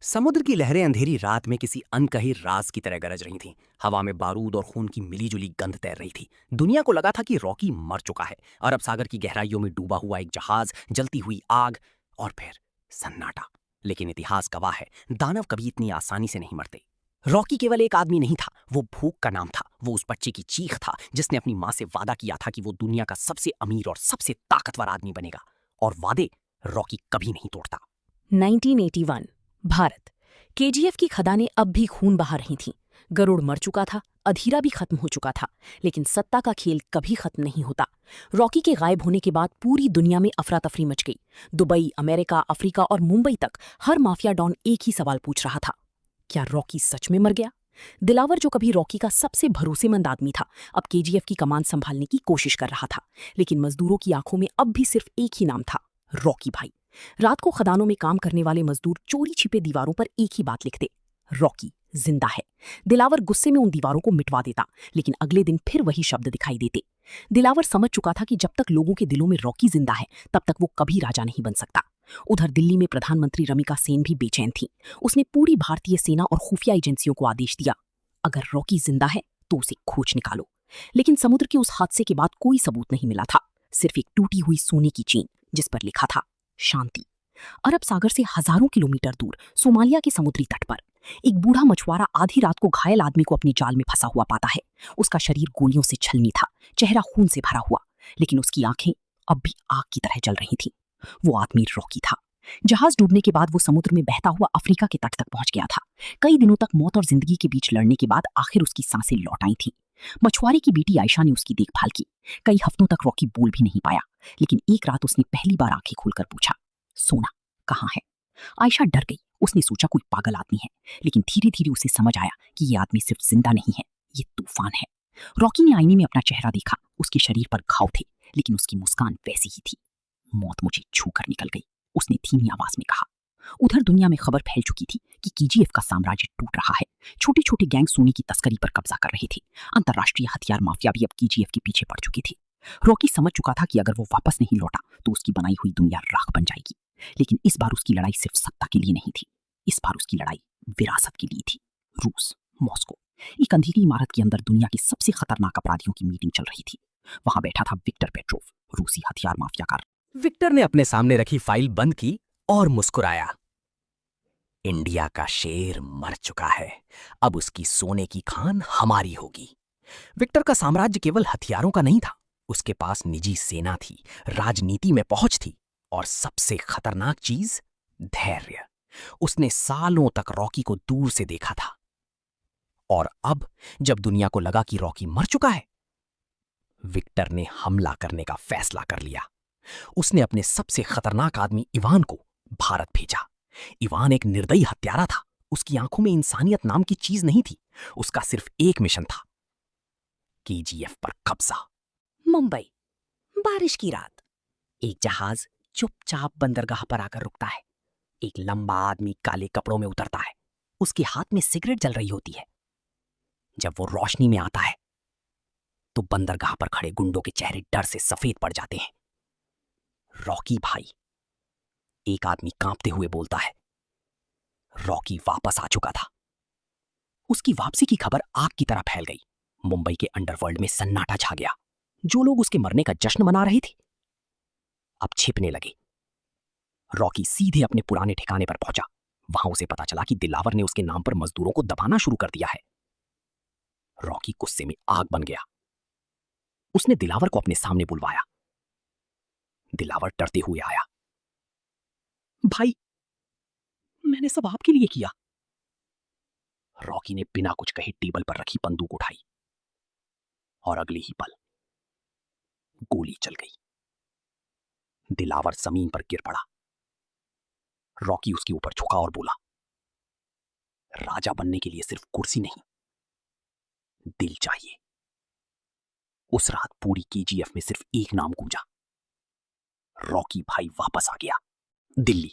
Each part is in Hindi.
समुद्र की लहरें अंधेरी रात में किसी अनकही राज की तरह गरज रही थीं। हवा में बारूद और खून की मिलीजुली गंध तैर रही थी। दुनिया को लगा था कि रॉकी मर चुका है। अरब सागर की गहराइयों में डूबा हुआ एक जहाज, जलती हुई आग और फिर सन्नाटा। लेकिन इतिहास गवाह है, दानव कभी इतनी आसानी से नहीं मरते। रॉकी केवल एक आदमी नहीं था, वो भूख का नाम था। वो उस बच्चे की चीख था जिसने अपनी माँ से वादा किया था कि वो दुनिया का सबसे अमीर और सबसे ताकतवर आदमी बनेगा। और वादे रॉकी कभी नहीं तोड़ता। 1981 भारत। केजीएफ की खदानें अब भी खून बहा रही थीं। गरुड़ मर चुका था, अधीरा भी खत्म हो चुका था, लेकिन सत्ता का खेल कभी खत्म नहीं होता। रॉकी के गायब होने के बाद पूरी दुनिया में अफरा तफरी मच गई। दुबई, अमेरिका, अफ्रीका और मुंबई तक हर माफिया डॉन एक ही सवाल पूछ रहा था, क्या रॉकी सच में मर गया? दिलावर, जो कभी रॉकी का सबसे भरोसेमंद आदमी था, अब केजीएफ की कमान संभालने की कोशिश कर रहा था। लेकिन मजदूरों की आंखों में अब भी सिर्फ एक ही नाम था, रॉकी भाई। रात को खदानों में काम करने वाले मजदूर चोरी छिपे दीवारों पर एक ही बात लिखते, रॉकी जिंदा है। दिलावर गुस्से में उन दीवारों को मिटवा देता, लेकिन अगले दिन फिर वही शब्द दिखाई देते। दिलावर समझ चुका था कि जब तक लोगों के दिलों में रॉकी जिंदा है, तब तक वो कभी राजा नहीं बन सकता। उधर दिल्ली में प्रधानमंत्री रमिका सेन भी बेचैन थी। उसने पूरी भारतीय सेना और खुफिया एजेंसियों को आदेश दिया, अगर रॉकी जिंदा है तो उसे खोज निकालो। लेकिन समुद्र के उस हादसे के बाद कोई सबूत नहीं मिला था, सिर्फ एक टूटी हुई सोने की चेन जिस पर लिखा था शांति। अरब सागर से हजारों किलोमीटर दूर सोमालिया के समुद्री तट पर एक बूढ़ा मछुआरा आधी रात को घायल आदमी को अपनी जाल में फंसा हुआ पाता है। उसका शरीर गोलियों से छलनी था, चेहरा खून से भरा हुआ, लेकिन उसकी आंखें अब भी आग की तरह जल रही थीं। वो आदमी रॉकी था। जहाज डूबने के बाद वो समुद्र में बहता हुआ अफ्रीका के तट तक पहुंच गया था। कई दिनों तक मौत और जिंदगी के बीच लड़ने के बाद आखिर उसकी सांसें लौट आई थीं। मछुआरे की बेटी आयशा ने उसकी देखभाल की। कई हफ्तों तक रॉकी बोल भी नहीं पाया, लेकिन एक रात उसने पहली बार आंखें खोलकर पूछा, सोना कहाँ है? आयशा डर गई। उसने सोचा कोई पागल आदमी है, लेकिन धीरे धीरे उसे समझ आया कि ये आदमी सिर्फ जिंदा नहीं है, ये तूफान है। रॉकी ने आईने में अपना चेहरा देखा। उसके शरीर पर घाव थे, लेकिन उसकी मुस्कान वैसी ही थी। मौत मुझे छू कर निकल गई, उसने धीमी आवाज में कहा। उधर दुनिया में खबर फैल चुकी थी कि केजीएफ का साम्राज्य टूट रहा है। छोटे छोटे गैंग सोने की तस्करी पर कब्जा कर रहे थे। अंतर्राष्ट्रीय हथियार माफिया भी अब केजीएफ के पीछे पड़ चुकी थी। रॉकी समझ चुका था कि अगर वो वापस नहीं लौटा तो उसकी बनाई हुई दुनिया राख बन जाएगी। लेकिन इस बार उसकी लड़ाई सिर्फ सत्ता के लिए नहीं थी, इस बार उसकी लड़ाई विरासत के लिए थी। रूस, मॉस्को, एक अंधेरी इमारत के अंदर दुनिया के सबसे खतरनाक अपराधियों की मीटिंग चल रही थी। वहां बैठा था विक्टर पेट्रोव, रूसी हथियार माफिया का। विक्टर ने अपने सामने रखी फाइल बंद की और मुस्कुराया। इंडिया का शेर मर चुका है, अब उसकी सोने की खान हमारी होगी। विक्टर का साम्राज्य केवल हथियारों का नहीं था, उसके पास निजी सेना थी, राजनीति में पहुंच थी, और सबसे खतरनाक चीज धैर्य। उसने सालों तक रॉकी को दूर से देखा था, और अब जब दुनिया को लगा कि रॉकी मर चुका है, विक्टर ने हमला करने का फैसला कर लिया। उसने अपने सबसे खतरनाक आदमी इवान को भारत भेजा। इवान एक निर्दयी हत्यारा था। उसकी आंखों में इंसानियत नाम की चीज नहीं थी। उसका सिर्फ एक मिशन था, केजीएफ पर कब्जा। मुंबई, बारिश की रात। एक जहाज चुपचाप बंदरगाह पर आकर रुकता है। एक लंबा आदमी काले कपड़ों में उतरता है। उसके हाथ में सिगरेट जल रही होती है। जब वो रोशनी में आता है तो बंदरगाह पर खड़े गुंडों के चेहरे डर से सफेद पड़ जाते हैं। रॉकी भाई, एक आदमी कांपते हुए बोलता है। रॉकी वापस आ चुका था। उसकी वापसी की खबर आग की तरह फैल गई। मुंबई के अंडरवर्ल्ड में सन्नाटा छा गया। जो लोग उसके मरने का जश्न मना रहे थे, अब छिपने लगे। रॉकी सीधे अपने पुराने ठिकाने पर पहुंचा। वहां उसे पता चला कि दिलावर ने उसके नाम पर मजदूरों को दबाना शुरू कर दिया है। रॉकी गुस्से में आग बन गया। उसने दिलावर को अपने सामने बुलवाया। दिलावर डरते हुए आया। भाई, मैंने सब आपके लिए किया। रॉकी ने बिना कुछ कहे टेबल पर रखी बंदूक उठाई, और अगले ही पल गोली चल गई। दिलावर जमीन पर गिर पड़ा। रॉकी उसके ऊपर झुका और बोला, राजा बनने के लिए सिर्फ कुर्सी नहीं, दिल चाहिए। उस रात पूरी केजीएफ में सिर्फ एक नाम गूंजा, रॉकी भाई वापस आ गया। दिल्ली,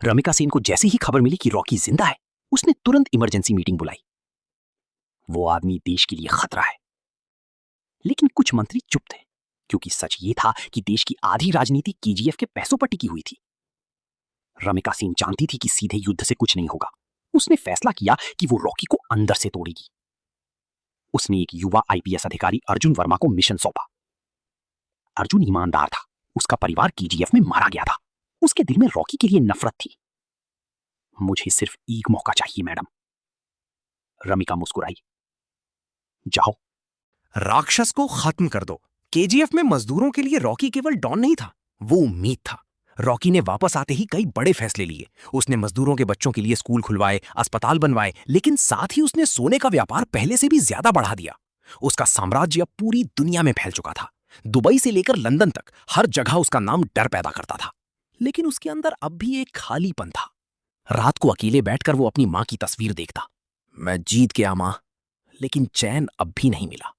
रमिका सेन को जैसे ही खबर मिली कि रॉकी जिंदा है, उसने तुरंत इमरजेंसी मीटिंग बुलाई। वो आदमी देश के लिए खतरा है। लेकिन कुछ मंत्री चुप थे, क्योंकि सच ये था कि देश की आधी राजनीति केजीएफ के पैसों पर टिकी हुई थी। रमिका सेन जानती थी कि सीधे युद्ध से कुछ नहीं होगा, उसने फैसला किया कि वो रॉकी को अंदर से तोड़ेगी। उसने एक युवा आईपीएस अधिकारी अर्जुन वर्मा को मिशन सौंपा। अर्जुन ईमानदार था, उसका परिवार केजीएफ में मारा गया था। उसके दिल में रॉकी के लिए नफरत थी। मुझे सिर्फ एक मौका चाहिए मैडम, रमिका मुस्कुराई। जाओ। राक्षस को खत्म कर दो। केजीएफ में मजदूरों के लिए रॉकी केवल डॉन नहीं था, वो उम्मीद था। रॉकी ने वापस आते ही कई बड़े फैसले लिए। उसने मजदूरों के बच्चों के लिए स्कूल खुलवाए, अस्पताल बनवाए, लेकिन साथ ही उसने सोने का व्यापार पहले से भी ज्यादा बढ़ा दिया। उसका साम्राज्य अब पूरी दुनिया में फैल चुका था। दुबई से लेकर लंदन तक हर जगह उसका नाम डर पैदा करता था। लेकिन उसके अंदर अब भी एक खालीपन था। रात को अकेले बैठकर वो अपनी मां की तस्वीर देखता। मैं जीत गया मां, लेकिन चैन अब भी नहीं मिला।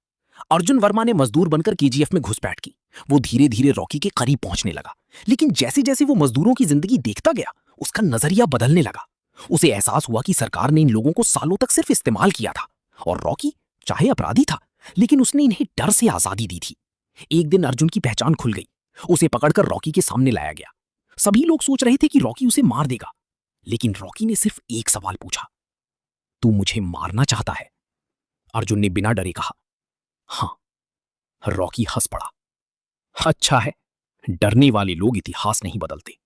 अर्जुन वर्मा ने मजदूर बनकर केजीएफ में घुसपैठ की। वो धीरे धीरे रॉकी के करीब पहुंचने लगा, लेकिन जैसे जैसे वो मजदूरों की जिंदगी देखता गया, उसका नजरिया बदलने लगा। उसे एहसास हुआ कि सरकार ने इन लोगों को सालों तक सिर्फ इस्तेमाल किया था, और रॉकी चाहे अपराधी था, लेकिन उसने इन्हें डर से आजादी दी थी। एक दिन अर्जुन की पहचान खुल गई। उसे पकड़कर रॉकी के सामने लाया गया। सभी लोग सोच रहे थे कि रॉकी उसे मार देगा, लेकिन रॉकी ने सिर्फ एक सवाल पूछा, तू मुझे मारना चाहता है? अर्जुन ने बिना डरे कहा, हां। रॉकी हंस पड़ा। अच्छा है, डरने वाले लोग इतिहास नहीं बदलते।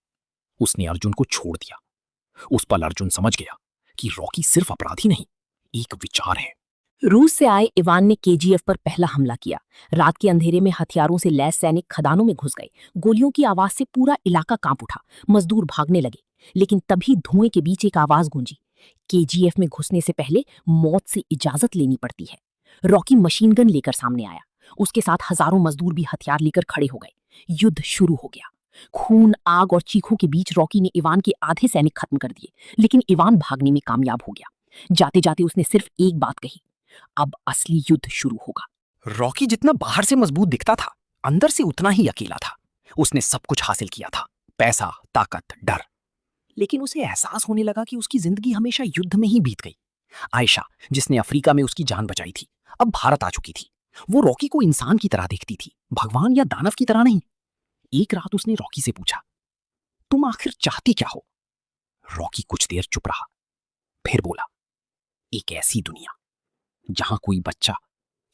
उसने अर्जुन को छोड़ दिया। उस पल अर्जुन समझ गया कि रॉकी सिर्फ अपराधी नहीं, एक विचार है। रूस से आए इवान ने केजीएफ पर पहला हमला किया। रात के अंधेरे में हथियारों से लैस सैनिक खदानों में घुस गए। गोलियों की आवाज से पूरा इलाका कांप उठा। मजदूर भागने लगे, लेकिन तभी धुएं के बीच एक आवाज गूंजी, केजीएफ में घुसने से पहले मौत से इजाजत लेनी पड़ती है। रॉकी मशीन गन लेकर सामने आया। उसके साथ हजारों मजदूर भी हथियार लेकर खड़े हो गए। युद्ध शुरू हो गया। खून, आग और चीखों के बीच रॉकी ने इवान के आधे सैनिक खत्म कर दिए, लेकिन इवान भागने में कामयाब हो गया। जाते जाते उसने सिर्फ एक बात कही, अब असली युद्ध शुरू होगा। रॉकी जितना बाहर से मजबूत दिखता था, अंदर से उतना ही अकेला था। उसने सब कुछ हासिल किया था, पैसा, ताकत, डर, लेकिन उसे एहसास होने लगा कि उसकी जिंदगी हमेशा युद्ध में ही बीत गई। आयशा, जिसने अफ्रीका में उसकी जान बचाई थी, अब भारत आ चुकी थी। वो रॉकी को इंसान की तरह देखती थी, भगवान या दानव की तरह नहीं। एक रात उसने रॉकी से पूछा, तुम आखिर चाहती क्या हो? रॉकी कुछ देर चुप रहा, फिर बोला, एक ऐसी दुनिया जहां कोई बच्चा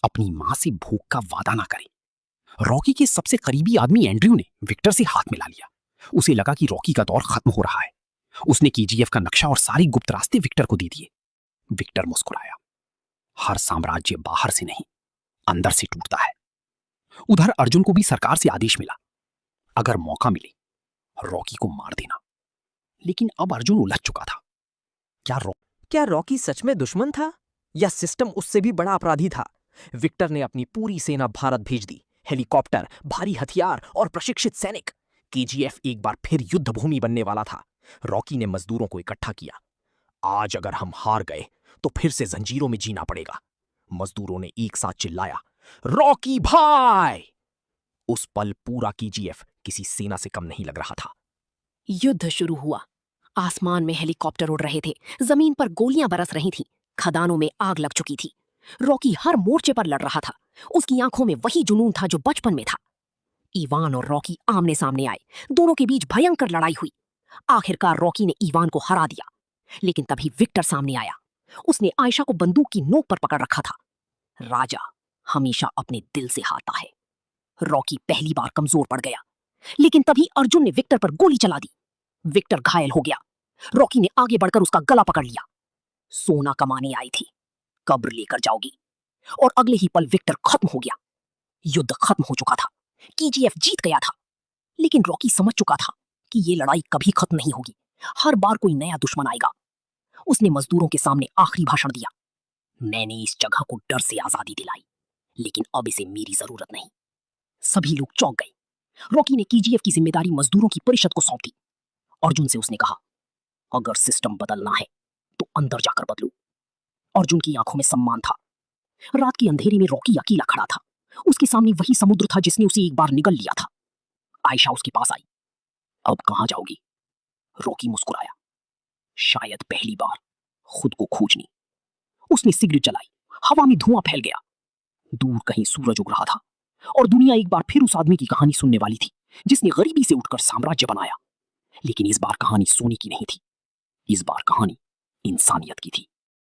अपनी मां से भूख का वादा ना करे। रॉकी के सबसे करीबी आदमी एंड्रयू ने विक्टर से हाथ मिला लिया। उसे लगा कि रॉकी का दौर खत्म हो रहा है। उसने केजीएफ का नक्शा और सारी गुप्त रास्ते विक्टर को दे दिए। विक्टर मुस्कुराया। हर साम्राज्य बाहर से नहीं, अंदर से टूटता है। उधर अर्जुन को भी सरकार से आदेश मिला, अगर मौका मिले रॉकी को मार देना। लेकिन अब अर्जुन उलझ चुका था। क्या रॉकी सच में दुश्मन था, या सिस्टम उससे भी बड़ा अपराधी था? विक्टर ने अपनी पूरी सेना भारत भेज दी। हेलीकॉप्टर, भारी हथियार और प्रशिक्षित सैनिक। केजीएफ एक बार फिर युद्ध भूमि बनने वाला था। रॉकी ने मजदूरों को इकट्ठा किया। आज अगर हम हार गए तो फिर से जंजीरों में जीना पड़ेगा। मजदूरों ने एक साथ चिल्लाया, रॉकी भाई! उस पल पूरा केजीएफ किसी सेना से कम नहीं लग रहा था। युद्ध शुरू हुआ। आसमान में हेलीकॉप्टर उड़ रहे थे, जमीन पर गोलियां बरस रही थीं, खदानों में आग लग चुकी थी। रॉकी हर मोर्चे पर लड़ रहा था। उसकी आंखों में वही जुनून था जो बचपन में था। ईवान और रॉकी आमने सामने आए। दोनों के बीच भयंकर लड़ाई हुई। आखिरकार रॉकी ने ईवान को हरा दिया। लेकिन तभी विक्टर सामने आया। उसने आयशा को बंदूक की नोक पर पकड़ रखा था। राजा हमेशा अपने दिल से हारता है। रॉकी पहली बार कमजोर पड़ गया, लेकिन तभी अर्जुन ने विक्टर पर गोली चला दी। विक्टर घायल हो गया। रॉकी ने आगे बढ़कर उसका गला पकड़ लिया। सोना कमाने आई थी, कब्र लेकर जाओगी। और अगले ही पल विक्टर खत्म हो गया। युद्ध खत्म हो चुका था। केजीएफ जीत गया था। लेकिन रॉकी समझ चुका था कि ये लड़ाई कभी खत्म नहीं होगी। हर बार कोई नया दुश्मन आएगा। उसने मजदूरों के सामने आखिरी भाषण दिया, मैंने इस जगह को डर से आजादी दिलाई, लेकिन अब इसे मेरी जरूरत नहीं। सभी लोग चौंक गए। रॉकी ने केजीएफ की जिम्मेदारी मजदूरों की परिषद को सौंप दी। अर्जुन से उसने कहा, अगर सिस्टम बदलना है तो अंदर जाकर बदलो। अर्जुन की आंखों में सम्मान था। रात के अंधेरे में रॉकी अकेला खड़ा था। उसके सामने वही समुद्र था जिसने उसे एक बार निगल लिया था। आयशा उसके पास आई। अब कहां जाओगी? रॉकी मुस्कुराया। शायद पहली बार खुद को खोजनी। उसने सिगरेट जलाई। हवा में धुआं फैल गया। दूर कहीं सूरज उग रहा था और दुनिया एक बार फिर उस आदमी की कहानी सुनने वाली थी जिसने गरीबी से उठकर साम्राज्य बनाया। लेकिन इस बार कहानी सोने की नहीं थी। इस बार कहानी इंसानियत की थी।